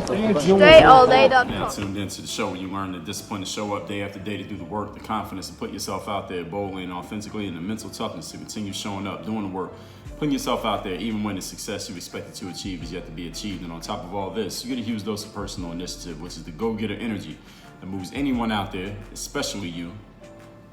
DreAllDay.com. Now tuned into the show when you learn the discipline to show up day after day to do the work, the confidence to put yourself out there boldly and authentically, and the mental toughness to continue showing up, doing the work, putting yourself out there even when the success you expected to achieve is yet to be achieved. And on top of all this, you get a huge dose of personal initiative, which is the go-getter energy that moves anyone out there, especially you,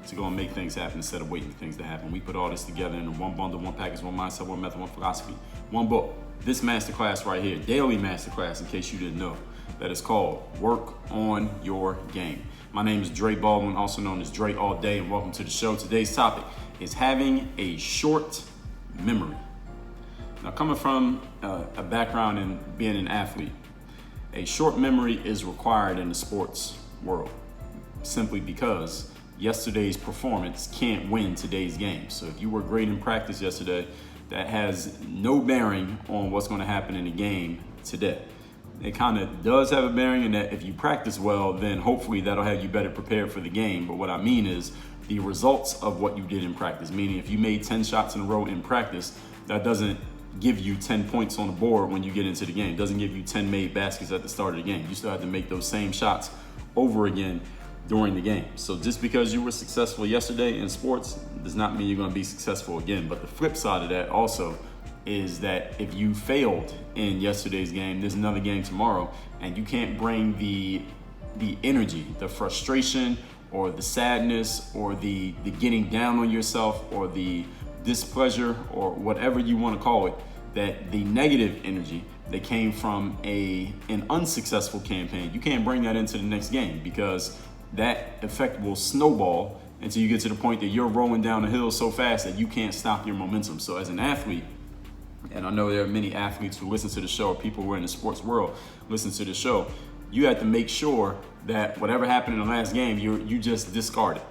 to go and make things happen instead of waiting for things to happen. We put all this together in one bundle, one package, one mindset, one method, one philosophy, one book. This masterclass right here, daily masterclass, in case you didn't know, that is called Work on Your Game. My name is Dre Baldwin, also known as Dre All Day, and welcome to the show. Today's topic is having a short memory. Now, coming from a background in being an athlete, a short memory is required in the sports world, simply because yesterday's performance can't win today's game. So if you were great in practice yesterday, that has no bearing on what's going to happen in the game today. It kind of does have a bearing in that if you practice well, then hopefully that'll have you better prepared for the game. But what I mean is the results of what you did in practice, meaning if you made 10 shots in a row in practice, that doesn't give you 10 points on the board when you get into the game. It doesn't give you 10 made baskets at the start of the game. You still have to make those same shots over again during the game. So just because you were successful yesterday in sports does not mean you're going to be successful again. But the flip side of that also is that if you failed in yesterday's game, there's another game tomorrow, and you can't bring the energy, the frustration, or the sadness, or the getting down on yourself, or the displeasure, or whatever you want to call it, that the negative energy that came from an unsuccessful campaign, you can't bring that into the next game, because that effect will snowball until you get to the point that you're rolling down the hill so fast that you can't stop your momentum. So as an athlete, and I know there are many athletes who listen to the show, or people who are in the sports world listen to the show, you have to make sure that whatever happened in the last game, you just discard it.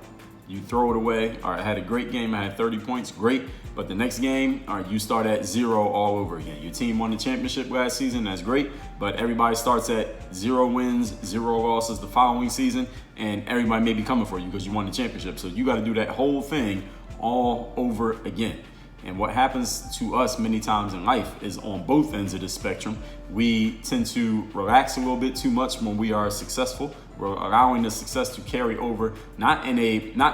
You throw it away. All right, I had a great game. I had 30 points. Great. But the next game, all right, you start at 0 all over again. Your team won the championship last season. That's great. But everybody starts at 0 wins, 0 losses the following season. And everybody may be coming for you because you won the championship. So you got to do that whole thing all over again. And what happens to us many times in life is on both ends of the spectrum. We tend to relax a little bit too much when we are successful. We're allowing the success to carry over, not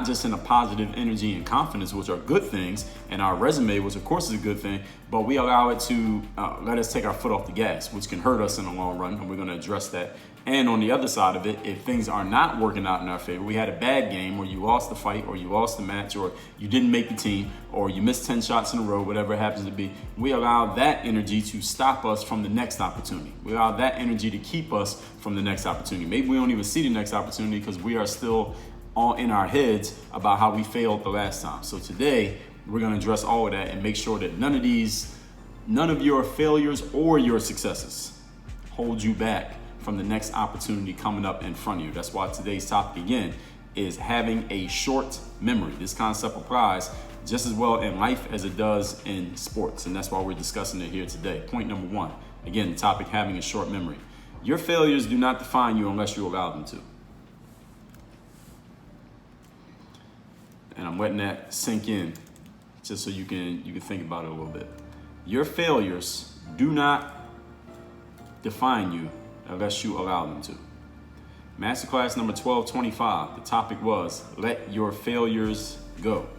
just in a positive energy and confidence, which are good things, and our resume, which of course is a good thing, but we allow it to let us take our foot off the gas, which can hurt us in the long run, and we're going to address that. And on the other side of it, if things are not working out in our favor, we had a bad game, or you lost the fight, or you lost the match, or you didn't make the team, or you missed 10 shots in a row, whatever it happens to be, we allow that energy to stop us from the next opportunity. We allow that energy to keep us from the next opportunity. Maybe we don't even see the next opportunity because we are still all in our heads about how we failed the last time. So today, we're going to address all of that and make sure that none of your failures or your successes hold you back from the next opportunity coming up in front of you. That's why today's topic again is having a short memory. This concept applies just as well in life as it does in sports, and that's why we're discussing it here today. Point number one, again, the topic, having a short memory. Your failures do not define you unless you allow them to. And I'm letting that sink in just so you can think about it a little bit. Your failures do not define you unless you allow them to. Masterclass number 1225, the topic was, let your failures go.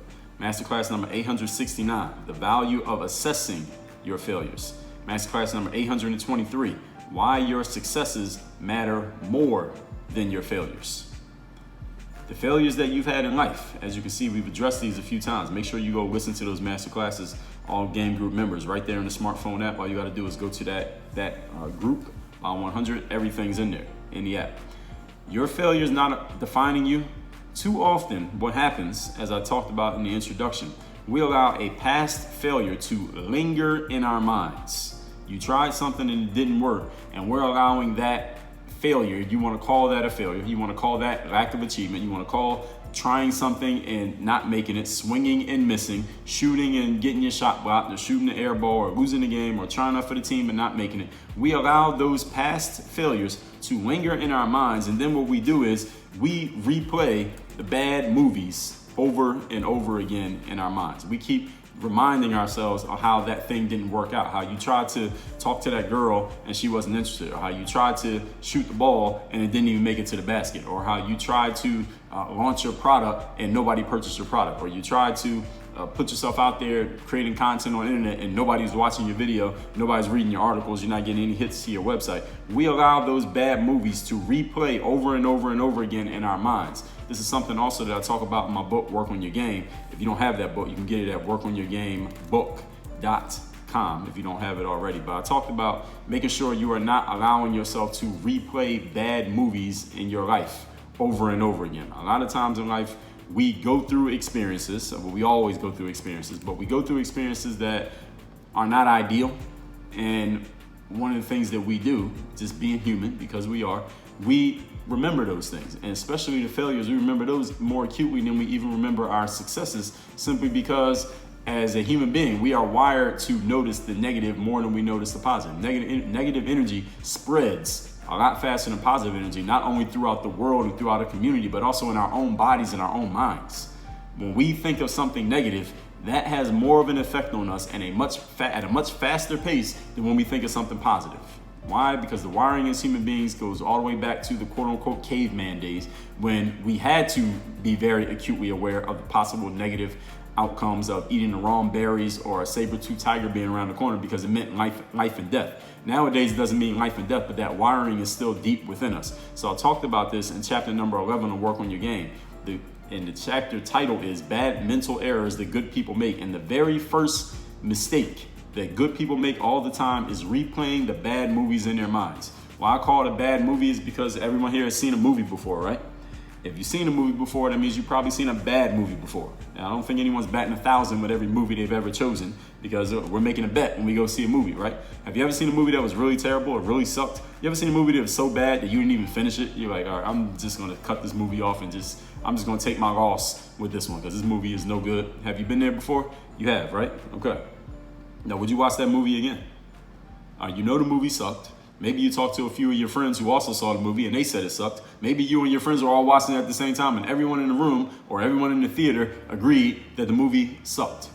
Masterclass number 869, the value of assessing your failures. Masterclass number 823, why your successes matter more than your failures. The failures that you've had in life, as you can see, we've addressed these a few times. Make sure you go listen to those masterclasses, all game group members, right there in the smartphone app. All you got to do is go to that group, 100, everything's in there, in the app. Your failure is not defining you. Too often, what happens, as I talked about in the introduction, we allow a past failure to linger in our minds. You tried something and it didn't work, and we're allowing that failure, you want to call that a failure, you want to call that lack of achievement, you want to call trying something and not making it, swinging and missing, shooting and getting your shot blocked, or shooting the air ball, or losing the game, or trying up for the team and not making it. We allow those past failures to linger in our minds, and then what we do is we replay the bad movies over and over again in our minds. We keep reminding ourselves of how that thing didn't work out, how you tried to talk to that girl and she wasn't interested, or how you tried to shoot the ball and it didn't even make it to the basket, or how you tried to launch your product and nobody purchased your product, or you tried to put yourself out there creating content on the internet and nobody's watching your video, nobody's reading your articles, you're not getting any hits to your website. We allow those bad movies to replay over and over and over again in our minds. This is something also that I talk about in my book, Work on Your Game. If you don't have that book, you can get it at workonyourgamebook.com if you don't have it already. But I talked about making sure you are not allowing yourself to replay bad movies in your life over and over again. A lot of times in life, we go through experiences, well, we always go through experiences, but we go through experiences that are not ideal. And one of the things that we do, just being human, because we are, we remember those things. And especially the failures, we remember those more acutely than we even remember our successes, simply because as a human being, we are wired to notice the negative more than we notice the positive. Negative energy spreads a lot faster than positive energy, not only throughout the world and throughout a community, but also in our own bodies and our own minds. When we think of something negative, that has more of an effect on us and at a much faster pace than when we think of something positive. Why? Because the wiring as human beings goes all the way back to the quote-unquote caveman days, when we had to be very acutely aware of the possible negative outcomes of eating the wrong berries or a saber-tooth tiger being around the corner, because it meant life and death. Nowadays, it doesn't mean life and death, but that wiring is still deep within us. So I talked about this in chapter number 11 of Work on Your Game. And the chapter title is Bad Mental Errors That Good People Make. And the very first mistake that good people make all the time is replaying the bad movies in their minds. Why I call it a bad movie is because everyone here has seen a movie before, right? If you've seen a movie before, that means you've probably seen a bad movie before. Now, I don't think anyone's batting 1,000 with every movie they've ever chosen, because we're making a bet when we go see a movie, right? Have you ever seen a movie that was really terrible or really sucked? You ever seen a movie that was so bad that you didn't even finish it? You're like, all right, I'm just gonna cut this movie off and I'm just gonna take my loss with this one because this movie is no good. Have you been there before? You have, right? Okay. Now, would you watch that movie again? You know the movie sucked. Maybe you talked to a few of your friends who also saw the movie and they said it sucked. Maybe you and your friends were all watching it at the same time and everyone in the room or everyone in the theater agreed that the movie sucked.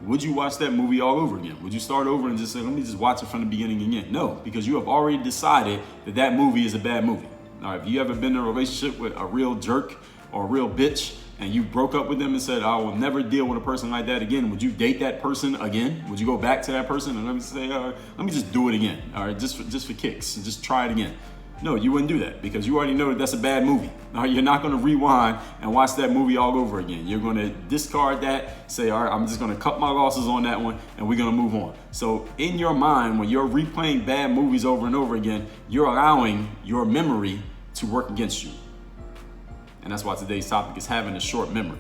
Would you watch that movie all over again? Would you start over and just say, let me just watch it from the beginning again? No, because you have already decided that that movie is a bad movie. Now, have you ever been in a relationship with a real jerk or a real bitch and you broke up with them and said, I will never deal with a person like that again? Would you date that person again? Would you go back to that person and let me say, let me just do it again, all right, just for kicks, and just try it again? No, you wouldn't do that because you already know that that's a bad movie. Now, you're not going to rewind and watch that movie all over again. You're going to discard that, say, all right, I'm just going to cut my losses on that one and we're going to move on. So in your mind, when you're replaying bad movies over and over again, you're allowing your memory to work against you. And that's why today's topic is having a short memory.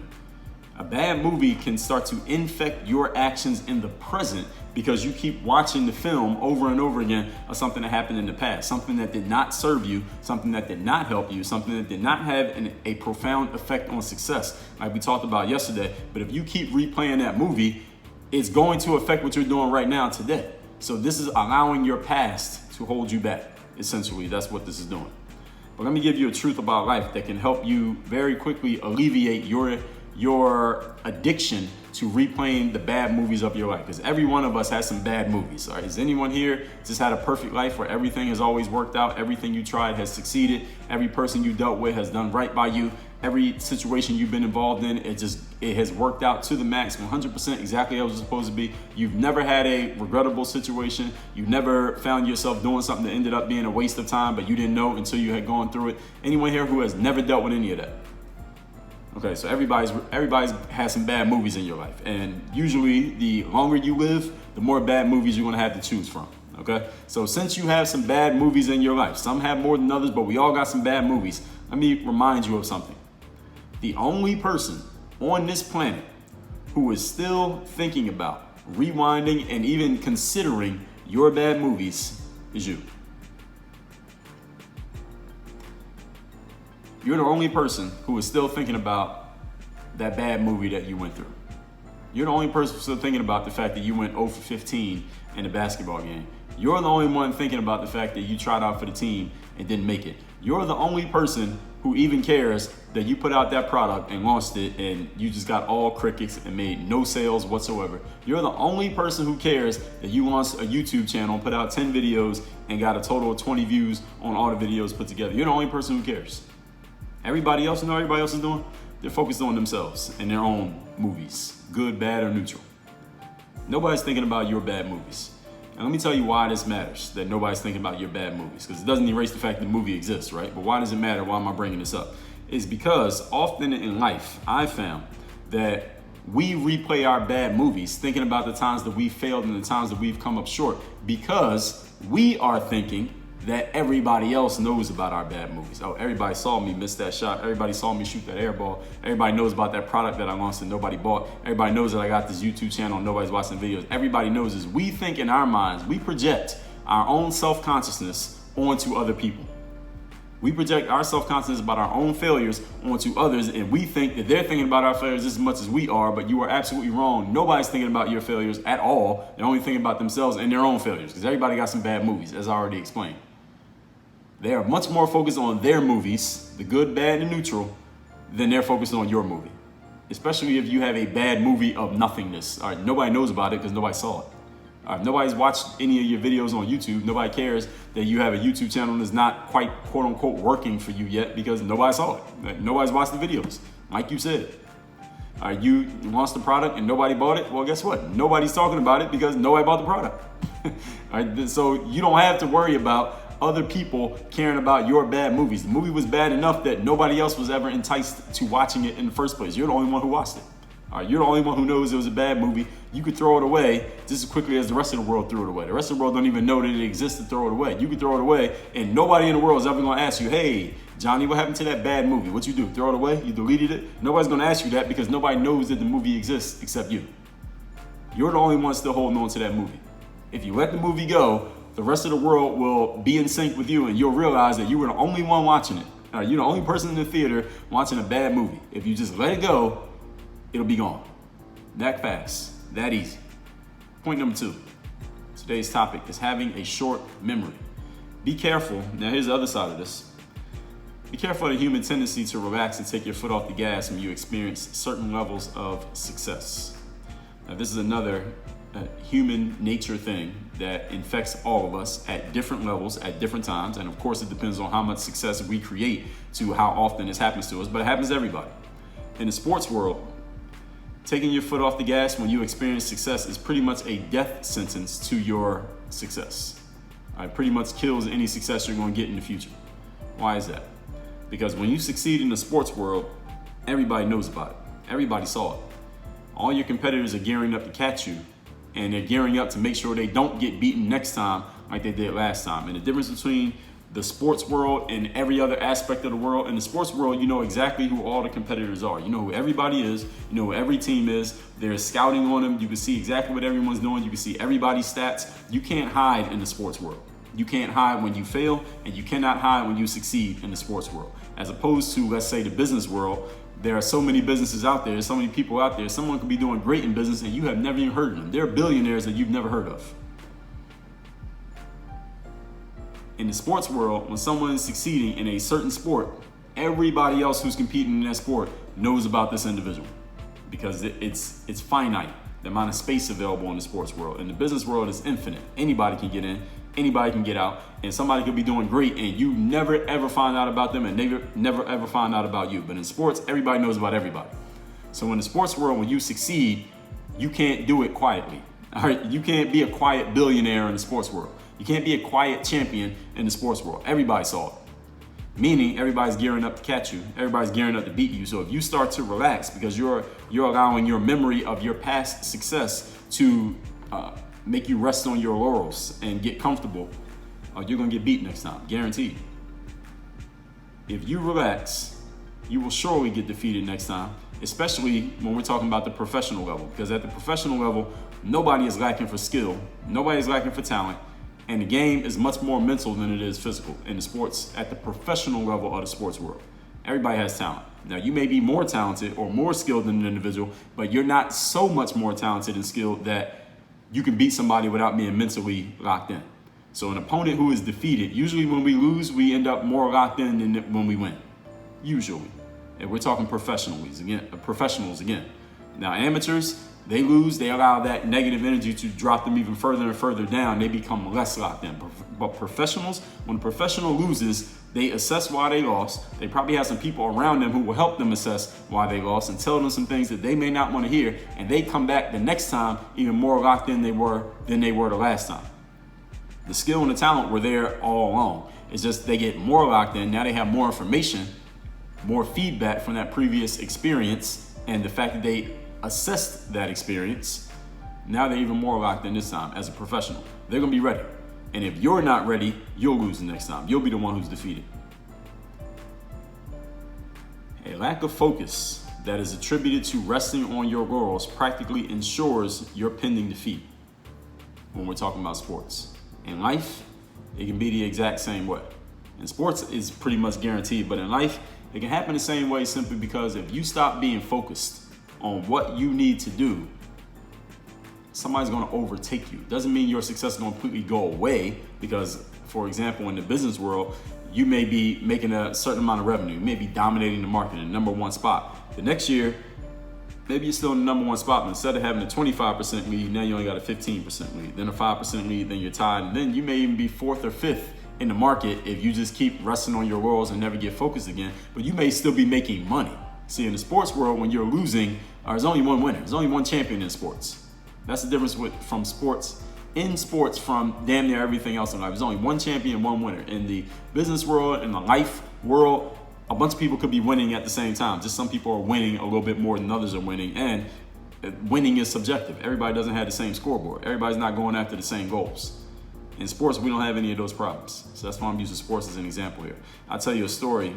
A bad movie can start to infect your actions in the present because you keep watching the film over and over again of something that happened in the past, something that did not serve you, something that did not help you, something that did not have a profound effect on success, like we talked about yesterday. But if you keep replaying that movie, it's going to affect what you're doing right now today. So this is allowing your past to hold you back. Essentially, that's what this is doing. But let me give you a truth about life that can help you very quickly alleviate your addiction to replaying the bad movies of your life. Because every one of us has some bad movies. All right? Has anyone here just had a perfect life where everything has always worked out? Everything you tried has succeeded. Every person you dealt with has done right by you. Every situation you've been involved in, it has worked out to the max, 100% exactly how it was supposed to be. You've never had a regrettable situation. You've never found yourself doing something that ended up being a waste of time, but you didn't know until you had gone through it. Anyone here who has never dealt with any of that? Okay, so everybody's has some bad movies in your life. And usually the longer you live, the more bad movies you're gonna have to choose from. Okay, so since you have some bad movies in your life, some have more than others, but we all got some bad movies. Let me remind you of something. The only person on this planet who is still thinking about rewinding and even considering your bad movies is you. You're the only person who is still thinking about that bad movie that you went through. You're the only person still thinking about the fact that you went 0 for 15 in a basketball game. You're the only one thinking about the fact that you tried out for the team and didn't make it. You're the only person who even cares that you put out that product and launched it and you just got all crickets and made no sales whatsoever. You're the only person who cares that you launched a YouTube channel, put out 10 videos and got a total of 20 views on all the videos put together. You're the only person who cares. Everybody else, you know what everybody else is doing? They're focused on themselves and their own movies, good, bad, or neutral. Nobody's thinking about your bad movies. And let me tell you why this matters, that nobody's thinking about your bad movies, because it doesn't erase the fact that the movie exists, right? But why does it matter? Why am I bringing this up? It's because often in life, I've found that we replay our bad movies thinking about the times that we failed and the times that we've come up short because we are thinking that everybody else knows about our bad movies. Oh, everybody saw me miss that shot. Everybody saw me shoot that air ball. Everybody knows about that product that I launched and nobody bought. Everybody knows that I got this YouTube channel and nobody's watching videos. Everybody knows this. We think in our minds, we project our own self-consciousness onto other people. We project our self-consciousness about our own failures onto others, and we think that they're thinking about our failures as much as we are, but you are absolutely wrong. Nobody's thinking about your failures at all. They're only thinking about themselves and their own failures, because everybody got some bad movies, as I already explained. They are much more focused on their movies, the good, bad, and neutral, than they're focused on your movie. Especially if you have a bad movie of nothingness. All right, nobody knows about it because nobody saw it. All right, nobody's watched any of your videos on YouTube. Nobody cares that you have a YouTube channel that's not quite, quote unquote, working for you yet because nobody saw it. Like, nobody's watched the videos, like you said. All right, you launched the product and nobody bought it. Well, guess what? Nobody's talking about it because nobody bought the product. All right, so you don't have to worry about other people caring about your bad movies. The movie was bad enough that nobody else was ever enticed to watching it in the first place. You're the only one who watched it. All right, you're the only one who knows it was a bad movie. You could throw it away just as quickly as the rest of the world threw it away. The rest of the world don't even know that it exists to throw it away. You could throw it away and nobody in the world is ever gonna ask you, hey, Johnny, what happened to that bad movie? What'd you do? Throw it away? You deleted it? Nobody's gonna ask you that because nobody knows that the movie exists except you. You're the only one still holding on to that movie. If you let the movie go, the rest of the world will be in sync with you and you'll realize that you were the only one watching it. You're the only person in the theater watching a bad movie. If you just let it go, it'll be gone. That fast, that easy. Point number 2. Today's topic is having a short memory. Be careful. Now here's the other side of this. Be careful of the human tendency to relax and take your foot off the gas when you experience certain levels of success. Now this is another human nature thing that infects all of us at different levels, at different times. And of course, it depends on how much success we create to how often this happens to us, but it happens to everybody. In the sports world, taking your foot off the gas when you experience success is pretty much a death sentence to your success. It pretty much kills any success you're going to get in the future. Why is that? Because when you succeed in the sports world, everybody knows about it. Everybody saw it. All your competitors are gearing up to catch you, and they're gearing up to make sure they don't get beaten next time like they did last time. And the difference between the sports world and every other aspect of the world, in the sports world, you know exactly who all the competitors are. You know who everybody is. You know who every team is. There's scouting on them. You can see exactly what everyone's doing. You can see everybody's stats. You can't hide in the sports world. You can't hide when you fail, and you cannot hide when you succeed in the sports world. As opposed to, let's say, the business world, there are so many businesses out there, so many people out there. Someone could be doing great in business and you have never even heard of them. They're billionaires that you've never heard of. In the sports world, when someone is succeeding in a certain sport, everybody else who's competing in that sport knows about this individual because it's finite, the amount of space available in the sports world. In the business world, it's infinite. Anybody can get in, anybody can get out, and somebody could be doing great and you never ever find out about them and they never ever find out about you. But in sports, everybody knows about everybody. So in the sports world, when you succeed, you can't do it quietly. All right, you can't be a quiet billionaire in the sports world. You can't be a quiet champion in the sports world. Everybody saw it. Meaning everybody's gearing up to catch you. Everybody's gearing up to beat you. So if you start to relax because you're allowing your memory of your past success to make you rest on your laurels and get comfortable, you're gonna get beat next time, guaranteed. If you relax, you will surely get defeated next time, especially when we're talking about the professional level. Because at the professional level, nobody is lacking for skill, nobody is lacking for talent, and the game is much more mental than it is physical in the sports, at the professional level of the sports world. Everybody has talent. Now, you may be more talented or more skilled than an individual, but you're not so much more talented and skilled that you can beat somebody without being mentally locked in. So an opponent who is defeated, usually when we lose, we end up more locked in than when we win. Usually. And we're talking professionals again. Now amateurs, they lose, they allow that negative energy to drop them even further and further down. They become less locked in. But professionals, when a professional loses, they assess why they lost. They probably have some people around them who will help them assess why they lost and tell them some things that they may not want to hear. And they come back the next time even more locked in than they were the last time. The skill and the talent were there all along. It's just they get more locked in. Now they have more information, more feedback from that previous experience, and the fact that they assessed that experience. Now they're even more locked in this time as a professional. They're going to be ready. And if you're not ready, you'll lose the next time. You'll be the one who's defeated. A lack of focus that is attributed to resting on your laurels practically ensures your pending defeat when we're talking about sports. In life, it can be the exact same way. In sports, it's pretty much guaranteed, but in life, it can happen the same way simply because if you stop being focused on what you need to do, somebody's going to overtake you. Doesn't mean your success is going to completely go away because, for example, in the business world, you may be making a certain amount of revenue. You may be dominating the market in the number one spot. The next year, maybe you're still in the number one spot, but instead of having a 25% lead, now you only got a 15% lead, then a 5% lead, then you're tied, and then you may even be fourth or fifth in the market if you just keep resting on your laurels and never get focused again, but you may still be making money. See, in the sports world, when you're losing, there's only one winner. There's only one champion in sports. That's the difference from damn near everything else in life. There's only one champion, one winner. In the business world, in the life world, a bunch of people could be winning at the same time. Just some people are winning a little bit more than others are winning. And winning is subjective. Everybody doesn't have the same scoreboard. Everybody's not going after the same goals. In sports, we don't have any of those problems. So that's why I'm using sports as an example here. I'll tell you a story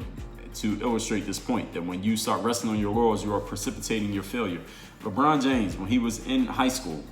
to illustrate this point, that when you start resting on your laurels, you are precipitating your failure. LeBron James, when he was in high school,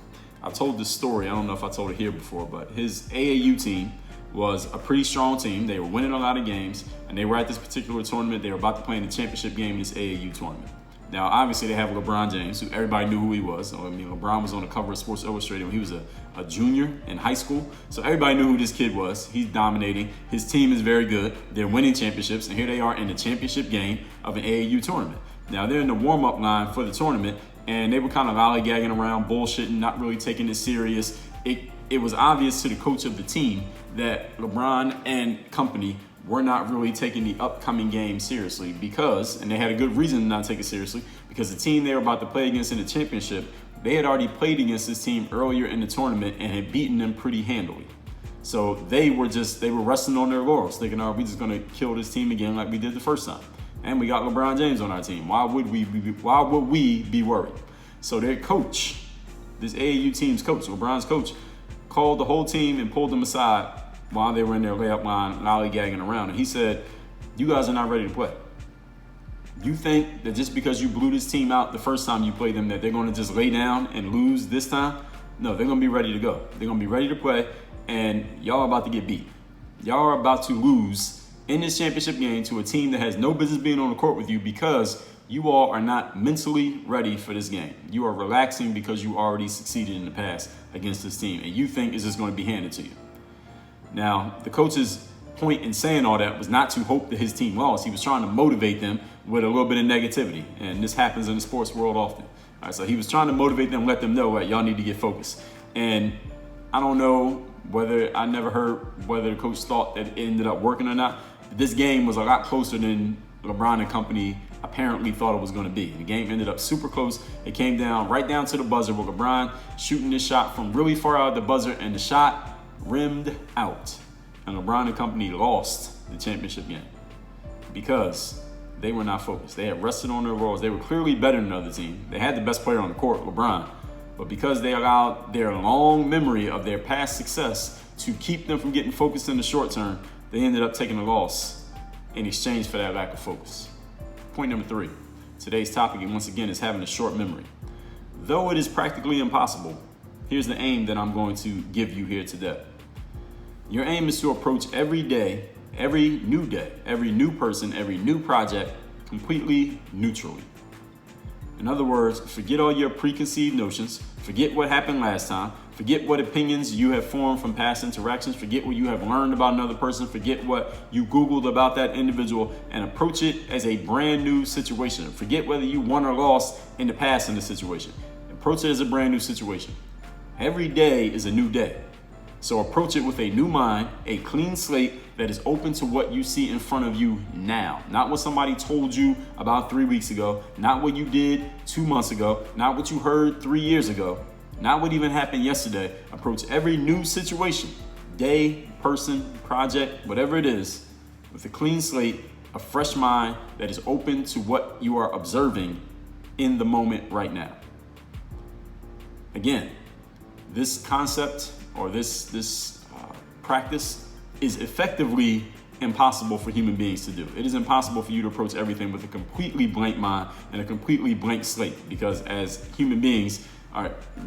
I've told this story, I don't know if I told it here before, but his AAU team was a pretty strong team. They were winning a lot of games, and they were at this particular tournament. They were about to play in the championship game in this AAU tournament. Now, obviously, they have LeBron James, who everybody knew who he was. So, I mean, LeBron was on the cover of Sports Illustrated when he was a junior in high school. So everybody knew who this kid was. He's dominating. His team is very good. They're winning championships, and here they are in the championship game of an AAU tournament. Now, they're in the warm-up line for the tournament, and they were kind of lollygagging around, bullshitting, not really taking it serious. It was obvious to the coach of the team that LeBron and company were not really taking the upcoming game seriously because, and they had a good reason to not take it seriously, because the team they were about to play against in the championship, they had already played against this team earlier in the tournament and had beaten them pretty handily. So they were resting on their laurels, thinking, oh, we're just gonna kill this team again like we did the first time. And we got LeBron James on our team. Why would we be worried? So their coach, this AAU team's coach, LeBron's coach, called the whole team and pulled them aside while they were in their layup line lollygagging around. And he said, you guys are not ready to play. You think that just because you blew this team out the first time you played them, that they're going to just lay down and lose this time? No, they're going to be ready to go. They're going to be ready to play, and y'all are about to get beat. Y'all are about to lose in this championship game to a team that has no business being on the court with you because you all are not mentally ready for this game. You are relaxing because you already succeeded in the past against this team, and you think it's just going to be handed to you. Now, the coach's point in saying all that was not to hope that his team lost. He was trying to motivate them with a little bit of negativity, and this happens in the sports world often. All right, so he was trying to motivate them, let them know that y'all need to get focused. And I don't know I never heard whether the coach thought that it ended up working or not. But this game was a lot closer than LeBron and company apparently thought it was going to be. The game ended up super close. It came down right down to the buzzer with LeBron shooting this shot from really far out of the buzzer, and the shot rimmed out. And LeBron and company lost the championship game because they were not focused. They had rested on their laurels. They were clearly better than the other team. They had the best player on the court, LeBron. But because they allowed their long memory of their past success to keep them from getting focused in the short term, they ended up taking a loss in exchange for that lack of focus. Point number 3. Today's topic, once again, is having a short memory. Though it is practically impossible, here's the aim that I'm going to give you here today. Your aim is to approach every day, every new person, every new project completely neutrally. In other words, forget all your preconceived notions, forget what happened last time, Forget what opinions you have formed from past interactions. Forget what you have learned about another person. Forget what you Googled about that individual, and approach it as a brand new situation. Forget whether you won or lost in the past in the situation. Approach it as a brand new situation. Every day is a new day. So approach it with a new mind, a clean slate that is open to what you see in front of you now. Not what somebody told you about 3 weeks ago, not what you did 2 months ago, not what you heard 3 years ago, not what even happened yesterday. Approach every new situation, day, person, project, whatever it is, with a clean slate, a fresh mind that is open to what you are observing in the moment right now. Again, this concept or this practice is effectively impossible for human beings to do. It is impossible for you to approach everything with a completely blank mind and a completely blank slate, because as human beings,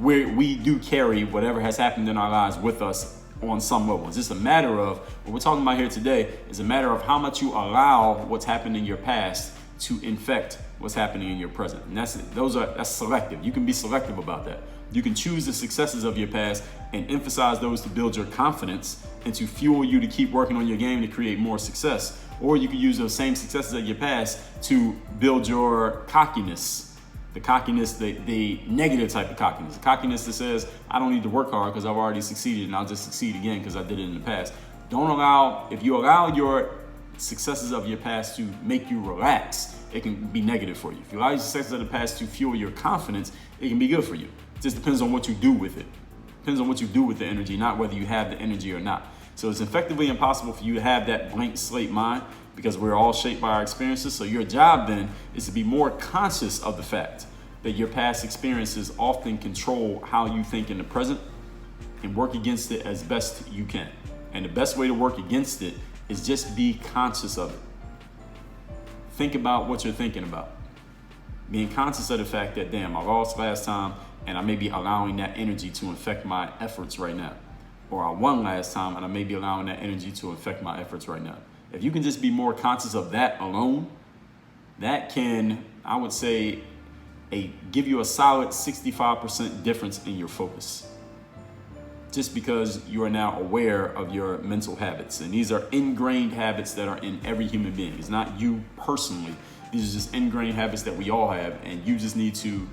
we do carry whatever has happened in our lives with us on some level. It's just a matter of, what we're talking about here today is a matter of how much you allow what's happened in your past to infect what's happening in your present. And that's selective. You can be selective about that. You can choose the successes of your past and emphasize those to build your confidence and to fuel you to keep working on your game to create more success. Or you can use those same successes of your past to build your cockiness. The cockiness, the negative type of cockiness. The cockiness that says, I don't need to work hard because I've already succeeded and I'll just succeed again because I did it in the past. If you allow your successes of your past to make you relax, it can be negative for you. If you allow your successes of the past to fuel your confidence, it can be good for you. It just depends on what you do with it. Depends on what you do with the energy, not whether you have the energy or not. So it's effectively impossible for you to have that blank slate mind, because we're all shaped by our experiences. So your job then is to be more conscious of the fact that your past experiences often control how you think in the present, and work against it as best you can. And the best way to work against it is just be conscious of it. Think about what you're thinking about. Being conscious of the fact that, damn, I lost last time and I may be allowing that energy to infect my efforts right now. Or I won last time and I may be allowing that energy to affect my efforts right now. If you can just be more conscious of that alone, that can, I would say, give you a solid 65% difference in your focus. Just because you are now aware of your mental habits. And these are ingrained habits that are in every human being. It's not you personally. These are just ingrained habits that we all have. And you just need to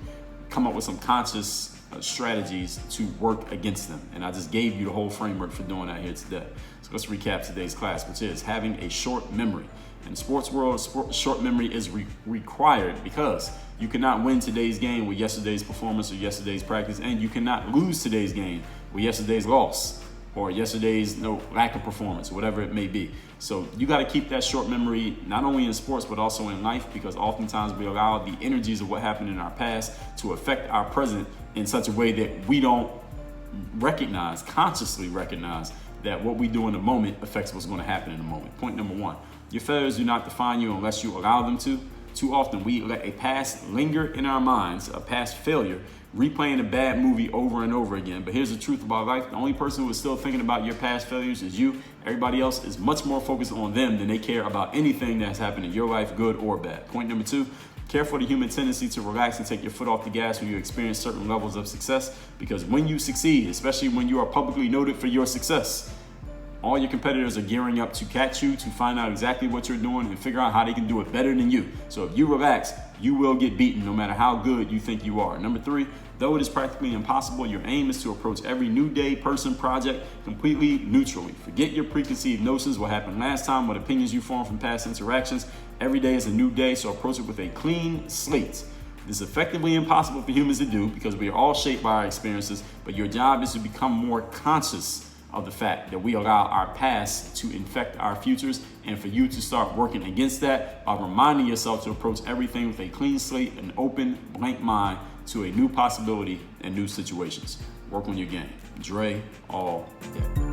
come up with some conscious strategies to work against them. And I just gave you the whole framework for doing that here today. So let's recap today's class, which is having a short memory. In the sports world, short memory is required, because you cannot win today's game with yesterday's performance or yesterday's practice, and you cannot lose today's game with yesterday's loss or yesterday's lack of performance, whatever it may be. So you got to keep that short memory, not only in sports, but also in life, because oftentimes we allow the energies of what happened in our past to affect our present in such a way that we don't consciously recognize that what we do in the moment affects what's going to happen in the moment. Point number one, your failures do not define you unless you allow them to. Too often we let a past linger in our minds, a past failure, replaying a bad movie over and over again. But here's the truth about life. The only person who is still thinking about your past failures is you. Everybody else is much more focused on them than they care about anything that's happened in your life, good or bad. Point number two, care for the human tendency to relax and take your foot off the gas when you experience certain levels of success. Because when you succeed, especially when you are publicly noted for your success, all your competitors are gearing up to catch you, to find out exactly what you're doing and figure out how they can do it better than you. So if you relax, you will get beaten no matter how good you think you are. Number three, though it is practically impossible, your aim is to approach every new day, person, project completely neutrally. Forget your preconceived notions, what happened last time, what opinions you formed from past interactions. Every day is a new day, so approach it with a clean slate. This is effectively impossible for humans to do because we are all shaped by our experiences, but your job is to become more conscious of the fact that we allow our past to infect our futures, and for you to start working against that by reminding yourself to approach everything with a clean slate, an open, blank mind to a new possibility and new situations. Work on your game. Dre all day.